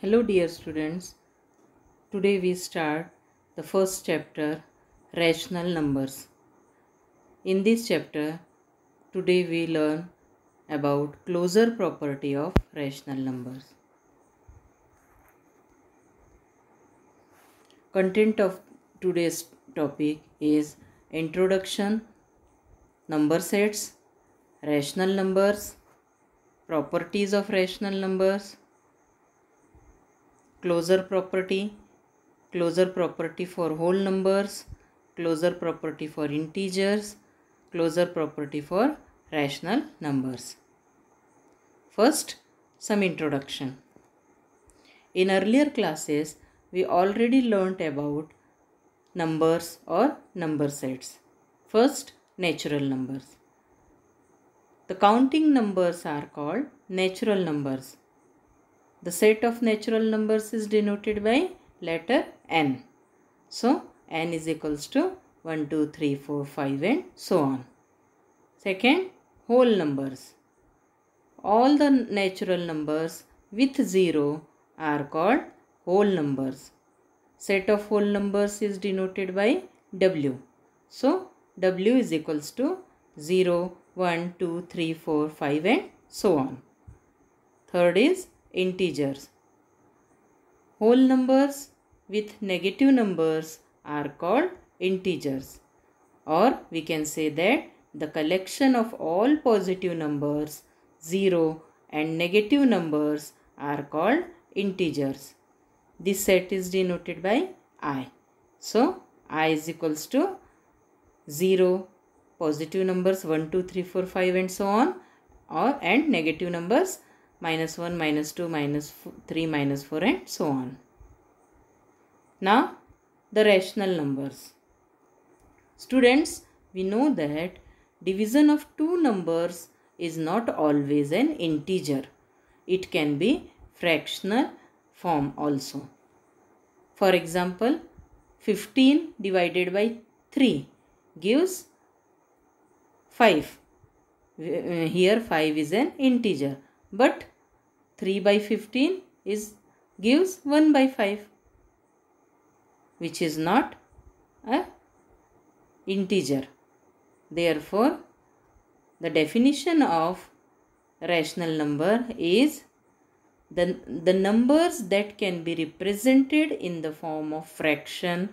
Hello dear students, today we start the first chapter, Rational Numbers. In this chapter, today we learn about closure property of rational numbers. Content of today's topic is Introduction, Number Sets, Rational Numbers, Properties of Rational Numbers, Closure property for whole numbers, closure property for integers, closure property for rational numbers. First, some introduction. In earlier classes, we already learnt about numbers or number sets. First, natural numbers. The counting numbers are called natural numbers. The set of natural numbers is denoted by letter n. So, n is equals to 1, 2, 3, 4, 5 and so on. Second, whole numbers. All the natural numbers with 0 are called whole numbers. Set of whole numbers is denoted by w. So, w is equals to 0, 1, 2, 3, 4, 5 and so on. Third is integers. Whole numbers with negative numbers are called integers, or we can say that the collection of all positive numbers, 0 and negative numbers are called integers. This set is denoted by I. So, I is equals to 0, positive numbers 1, 2, 3, 4, 5 and so on, and negative numbers minus 1, minus 2, minus 3, minus 4 and so on. Now, the rational numbers. Students, we know that division of two numbers is not always an integer. It can be fractional form also. For example, 15 divided by 3 gives 5. Here 5 is an integer. But 3 by 15 gives 1 by 5, which is not an integer. Therefore, the definition of rational number is the numbers that can be represented in the form of fraction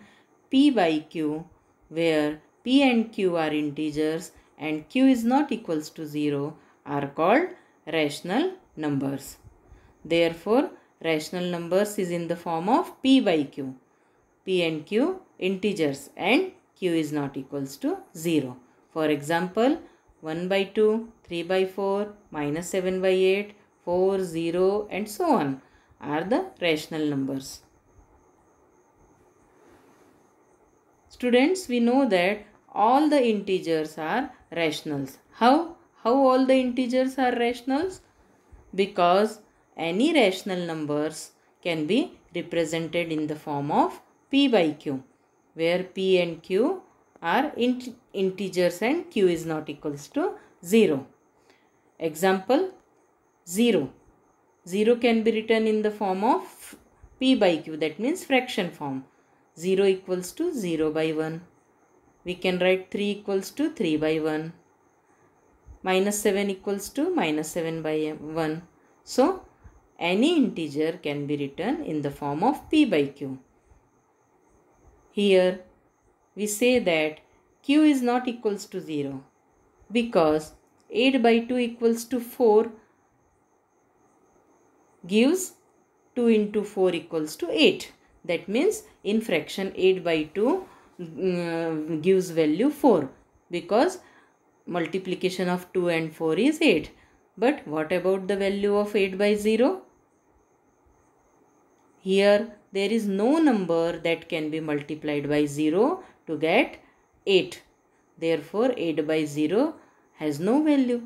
p by q, where p and q are integers and q is not equals to 0, are called rational numbers. Therefore, rational numbers is in the form of p by q. P and q integers and q is not equals to 0. For example, 1 by 2, 3 by 4, minus 7 by 8, 4, 0 and so on are the rational numbers. Students, we know that all the integers are rationals. How all the integers are rationals? Because any rational numbers can be represented in the form of p by q, where p and q are integers and q is not equals to 0. Example, 0. 0 can be written in the form of p by q, that means fraction form. 0 equals to 0 by 1. We can write 3 equals to 3 by 1. Minus 7 equals to minus 7 by 1. So, any integer can be written in the form of p by q. Here, we say that q is not equals to 0 because 8 by 2 equals to 4 gives 2 into 4 equals to 8. That means in fraction 8 by 2 gives value 4 because multiplication of 2 and 4 is 8. But what about the value of 8 by 0? Here there is no number that can be multiplied by 0 to get 8. Therefore 8 by 0 has no value.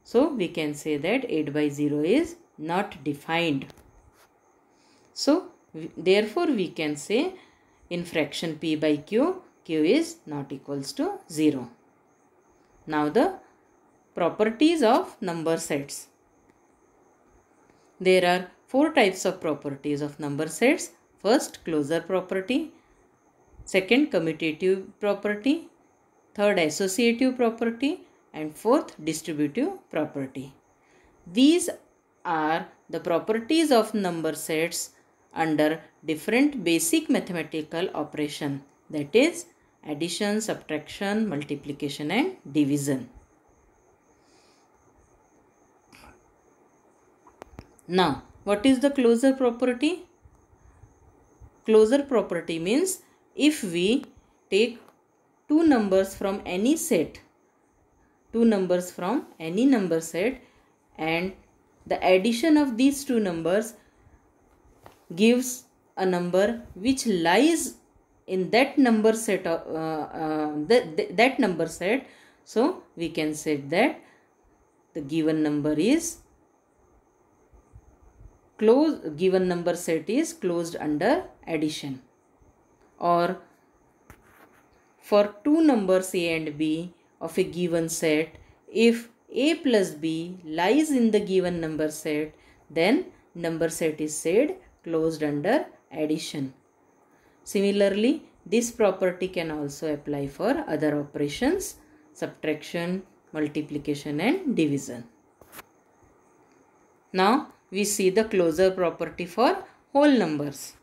So we can say that 8 by 0 is not defined. So therefore we can say in fraction p by q, q is not equals to 0. Now the properties of number sets. There are four types of properties of number sets. First, closure property. Second, commutative property. Third, associative property. And fourth, distributive property. These are the properties of number sets under different basic mathematical operation, that is addition, subtraction, multiplication and division. Now, what is the closure property? Closure property means if we take two numbers from any set, and the addition of these two numbers gives a number which lies in that number set, that number set. So we can say that the given number set is closed under addition. Or for two numbers A and B of a given set, if A plus B lies in the given number set, then number set is said closed under addition. Similarly, this property can also apply for other operations, subtraction, multiplication and division. Now we see the closure property for whole numbers.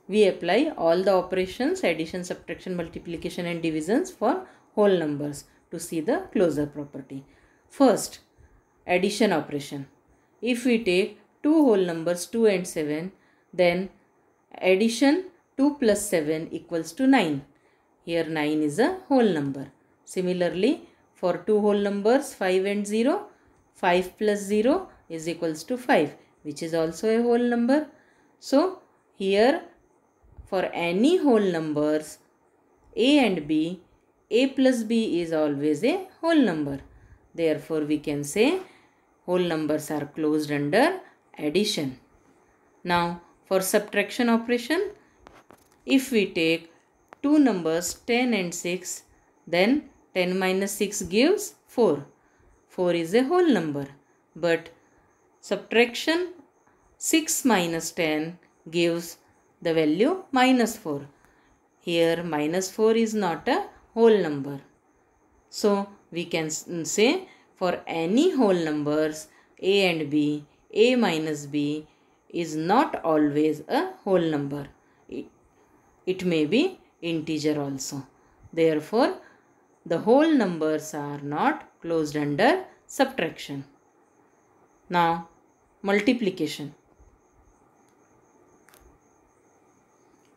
We apply all the operations, addition, subtraction, multiplication and divisions for whole numbers to see the closure property. First, addition operation. If we take two whole numbers 2 and 7, then addition 2 plus 7 equals to 9. Here 9 is a whole number. Similarly, for two whole numbers 5 and 0, 5 plus 0 is equals to 5, which is also a whole number. So here for any whole numbers A and B, A plus B is always a whole number. Therefore we can say whole numbers are closed under addition. Now for subtraction operation, if we take two numbers 10 and 6, then 10 minus 6 gives 4. 4 is a whole number. But subtraction 6 minus 10 gives the value minus 4. Here minus 4 is not a whole number. So we can say for any whole numbers A and B, A minus B is not always a whole number. It may be integer also. Therefore, the whole numbers are not closed under subtraction. Now, multiplication.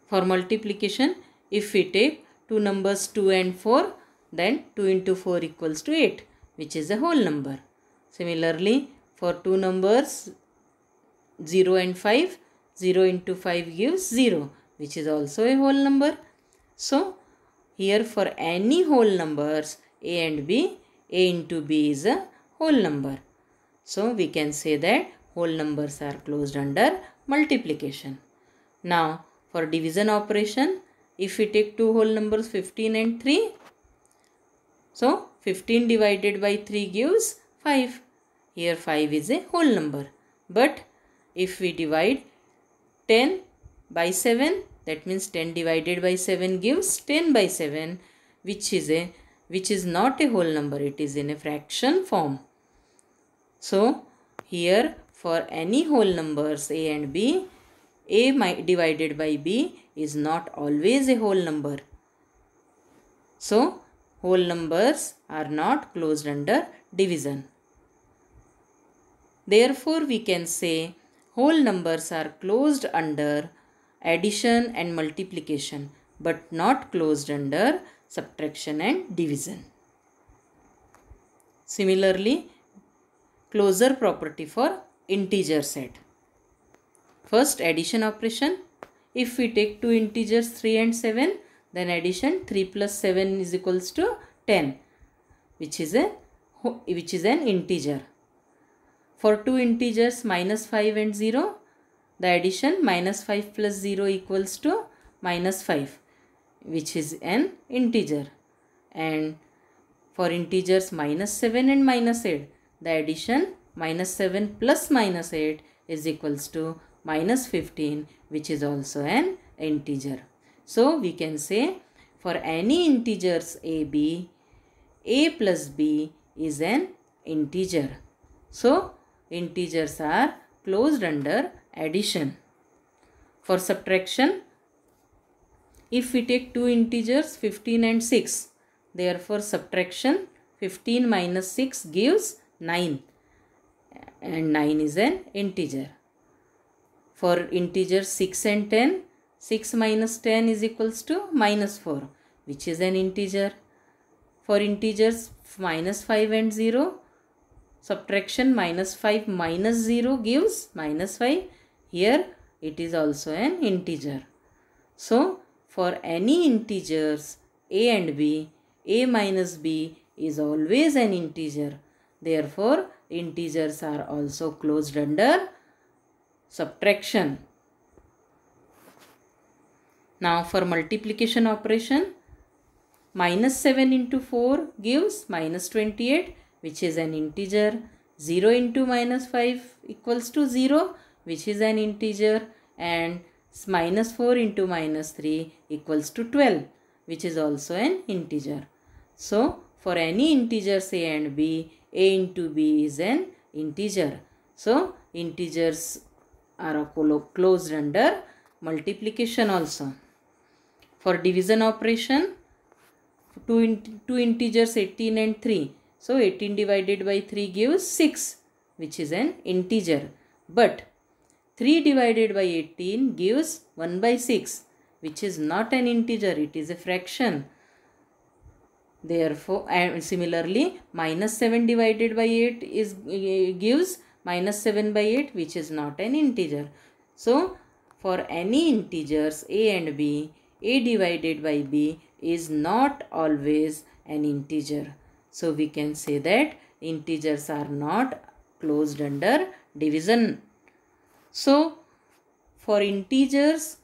For multiplication, if we take two numbers 2 and 4, then 2 into 4 equals to 8, which is a whole number. Similarly, for two numbers 0 and 5, 0 into 5 gives 0, which is also a whole number. So, here for any whole numbers A and B, A into B is a whole number. So, we can say that whole numbers are closed under multiplication. Now, for division operation, if we take two whole numbers 15 and 3, so 15 divided by 3 gives 5. Here 5 is a whole number. But if we divide 10 by 7, that means 10 divided by 7 gives 10 by 7, which is not a whole number. It is in a fraction form. So here for any whole numbers A and B, A divided by B is not always a whole number. So whole numbers are not closed under division. Therefore we can say whole numbers are closed under addition and multiplication, but not closed under subtraction and division. Similarly, closure property for integer set. First, addition operation. If we take two integers 3 and 7, then addition 3 plus 7 is equals to 10, which is an integer. For two integers minus 5 and 0, the addition minus 5 plus 0 equals to minus 5, which is an integer. And for integers minus 7 and minus 8, the addition minus 7 plus minus 8 is equals to minus 15, which is also an integer. So we can say for any integers a plus b is an integer. So integers are closed under addition. For subtraction, if we take two integers 15 and 6, therefore subtraction 15 minus 6 gives 9, and 9 is an integer. For integers 6 and 10, 6 minus 10 is equals to minus 4, which is an integer. For integers minus 5 and 0, subtraction minus 5 minus 0 gives minus 5. Here it is also an integer. So for any integers a and b, a minus b is always an integer. Therefore integers are also closed under subtraction. Now for multiplication operation, minus 7 into 4 gives minus 28, which is an integer. 0 into minus 5 equals to 0, which is an integer. And minus 4 into minus 3 equals to 12, which is also an integer. So for any integers a and b, a into b is an integer. So integers are closed under multiplication also. For division operation, two integers 18 and 3. So 18 divided by 3 gives 6, which is an integer. But 3 divided by 18 gives 1 by 6, which is not an integer, it is a fraction. Therefore, and similarly, minus 7 divided by 8 gives minus 7 by 8, which is not an integer. So for any integers a and b, a divided by b is not always an integer. So we can say that integers are not closed under division. So for integers,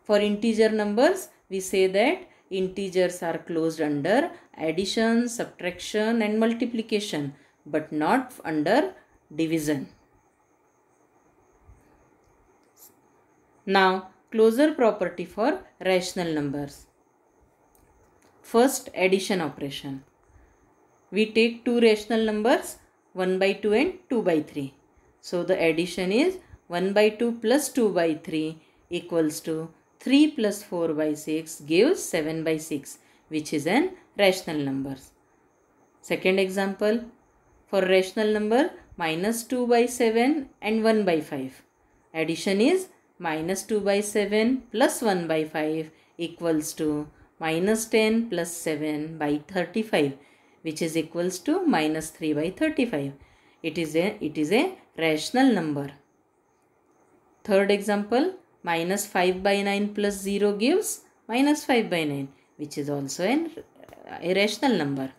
for integer numbers, we say that integers are closed under addition, subtraction and multiplication, but not under division. Now closure property for rational numbers. First, addition operation. We take two rational numbers 1 by 2 and 2 by 3. So the addition is 1 by 2 plus 2 by 3 equals to 3 plus 4 by 6 gives 7 by 6, which is an rational number. Second example, for rational number minus 2 by 7 and 1 by 5. Addition is minus 2 by 7 plus 1 by 5 equals to minus 10 plus 7 by 35, which is equals to minus 3 by 35. It is a rational number. Third example, minus 5 by 9 plus 0 gives minus 5 by 9, which is also a rational number.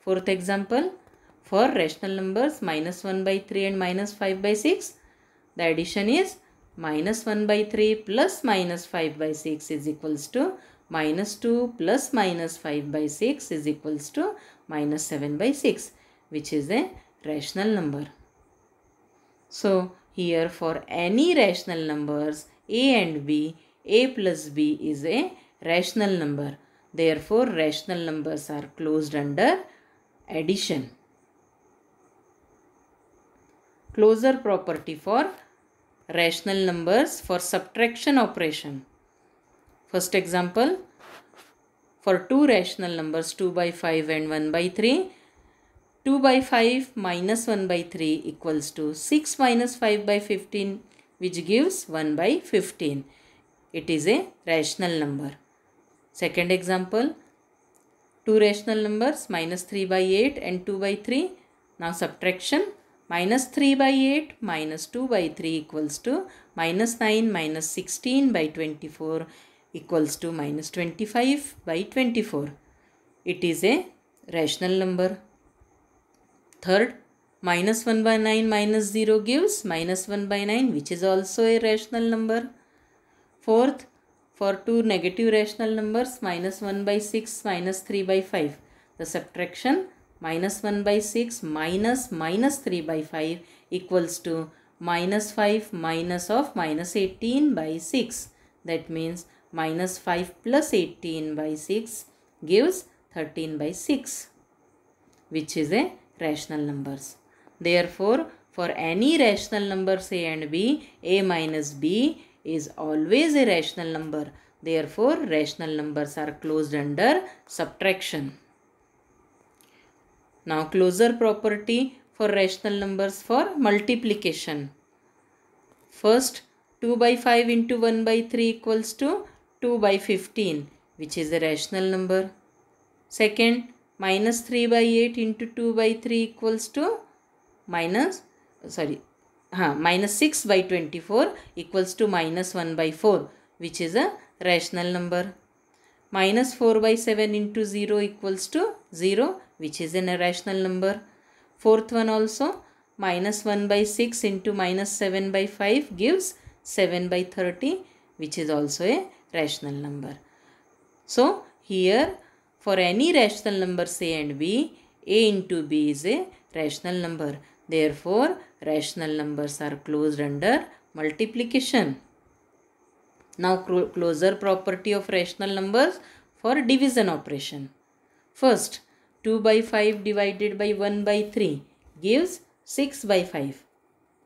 Fourth example, for rational numbers minus 1 by 3 and minus 5 by 6, the addition is minus 1 by 3 plus minus 5 by 6 is equals to minus 2 plus minus 5 by 6 is equals to minus 7 by 6, which is a rational number. So here for any rational numbers a and b, a plus b is a rational number. Therefore rational numbers are closed under addition. Closure property for rational numbers for subtraction operation. First example, for two rational numbers 2 by 5 and 1 by 3, 2 by 5 minus 1 by 3 equals to 6 minus 5 by 15, which gives 1 by 15. It is a rational number. Second example, two rational numbers minus 3 by 8 and 2 by 3. Now subtraction, minus 3 by 8 minus 2 by 3 equals to minus 9 minus 16 by 24 equals to minus 25 by 24. It is a rational number. Third, minus 1 by 9 minus 0 gives minus 1 by 9, which is also a rational number. Fourth, for two negative rational numbers minus 1 by 6 minus 3 by 5, the subtraction minus 1 by 6 minus minus 3 by 5 equals to minus 5 minus of minus 18 by 6. That means minus 5 plus 18 by 6 gives 13 by 6, which is a rational numbers. Therefore, for any rational numbers a and b, a minus b is always a rational number. Therefore, rational numbers are closed under subtraction. Now, closure property for rational numbers for multiplication. First, 2 by 5 into 1 by 3 equals to 2 by 15, which is a rational number. Second, minus 3 by 8 into 2 by 3 equals to minus 6 by 24 equals to minus 1 by 4, which is a rational number. Minus 4 by 7 into 0 equals to 0, which is an irrational number. Fourth one also, minus 1 by 6 into minus 7 by 5 gives 7 by 30, which is also a rational number. So, here for any rational numbers a and b, a into b is a rational number. Therefore, rational numbers are closed under multiplication. Now, closure property of rational numbers for division operation. First, 2 by 5 divided by 1 by 3 gives 6 by 5,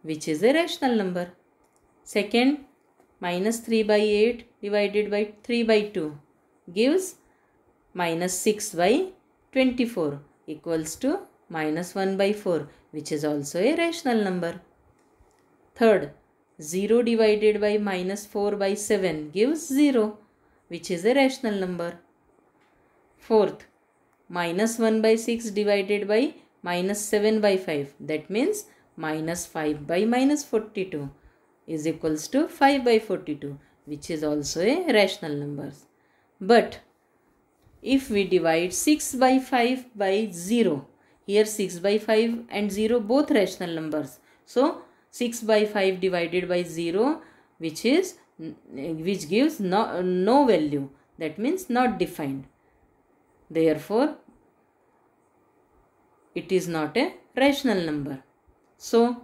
which is a rational number. Second, minus 3 by 8 divided by 3 by 2 gives minus 6 by 24 equals to minus 1 by 4, which is also a rational number. Third, 0 divided by minus 4 by 7 gives 0, which is a rational number. Fourth, minus 1 by 6 divided by minus 7 by 5, that means minus 5 by minus 42 is equals to 5 by 42, which is also a rational number. But if we divide 6 by 5 by 0, here 6 by 5 and 0 both rational numbers. So, 6 by 5 divided by 0, which gives no value, that means not defined. Therefore, it is not a rational number. So,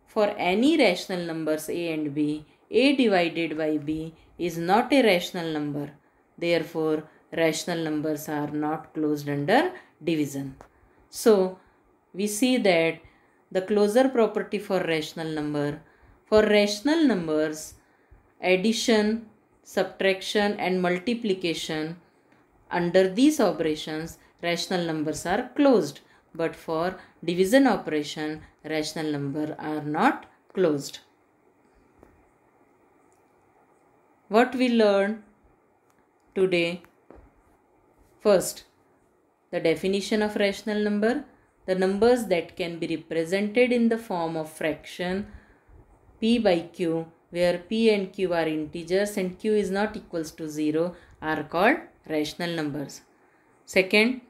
for any rational numbers a and b, a divided by b is not a rational number. Therefore, rational numbers are not closed under division. So, we see that the closure property for rational number. For rational numbers, addition, subtraction and multiplication, under these operations, rational numbers are closed. But for division operation, rational numbers are not closed. What we learned today? First, the definition of rational number. The numbers that can be represented in the form of fraction p by q, where p and q are integers and q is not equals to 0, are called rational numbers. Second,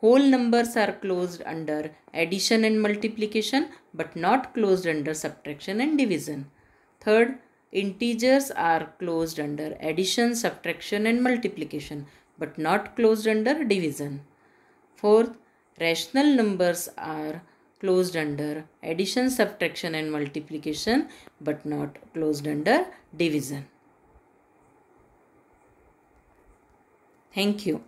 whole numbers are closed under addition and multiplication but not closed under subtraction and division. Third, integers are closed under addition, subtraction and multiplication but not closed under division. Fourth, rational numbers are closed under addition, subtraction and multiplication but not closed under division. Thank you.